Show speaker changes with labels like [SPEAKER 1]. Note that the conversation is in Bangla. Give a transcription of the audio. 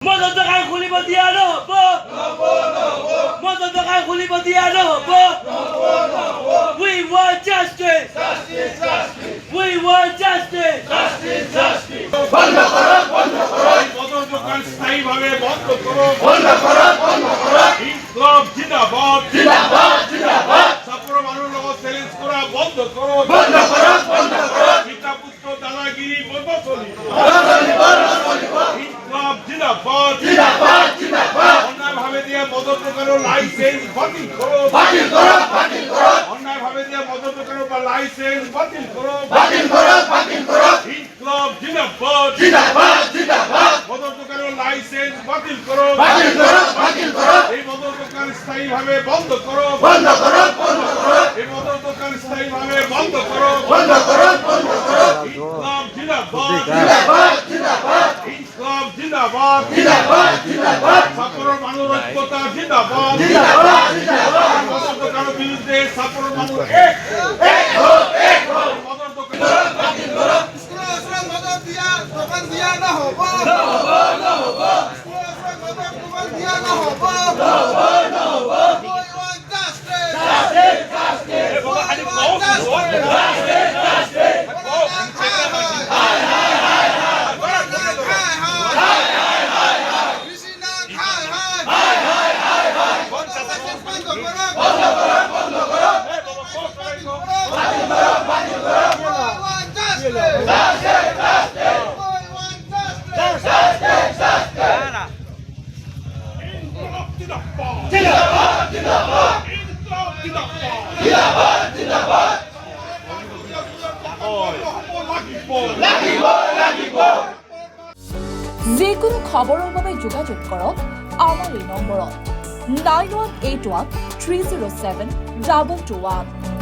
[SPEAKER 1] মদন দোকান খুলিব দিয়া নহব মদন দোকান খুলিব দিয়া নহব We want justice We want justice
[SPEAKER 2] বন্ধ করো
[SPEAKER 3] মদন দোকান স্থায়ীভাবে বন্ধ করো
[SPEAKER 2] করো
[SPEAKER 3] ইনকলাব জিন্দাবাদ
[SPEAKER 2] জিন্দাবাদ
[SPEAKER 3] সাপুড়ো মানুষের লগত চ্যালেঞ্জ করা বন্ধ করো
[SPEAKER 2] বন্ধ করো
[SPEAKER 3] পিতা পুত্র দাদাগিরি বন্ধ চলিব
[SPEAKER 2] বলিব
[SPEAKER 3] ইনকলাব জিন্দাবাদ
[SPEAKER 2] জিন্দাবাদ
[SPEAKER 3] অন্যায়ভাবে দিয়ে মদন দোকানের লাইসেন্স বাতিল করো
[SPEAKER 2] বাতিল করো
[SPEAKER 3] অন্যায়ভাবে দিয়ে মদন দোকানের লাইসেন্স বাতিল করো ইনকলাব জিন্দাবাদ
[SPEAKER 2] জিন্দাবাদ
[SPEAKER 3] মদন দোকানের লাইসেন্স বাতিল করো এই মদন দোকান স্থায়ীভাবে বন্ধ করো এই মদন দোকান স্থায়ীভাবে বন্ধ করো ইনকলাব জিন্দাবাদ ইনকলাব জিন্দাবাদ সাপুড়ো মানুষ ঐক্যতা জিন্দাবাদ মদন দোকানের বিরুদ্ধে সাপুড়ো মানুষ এক মদন দোকান
[SPEAKER 4] দোকান দিয়া না হব দোকান দিয়া না হব
[SPEAKER 5] যিকোনো খবৰৰ বাবে যোগাযোগ কৰক আমাৰ এই নম্বৰত 9181 307 2221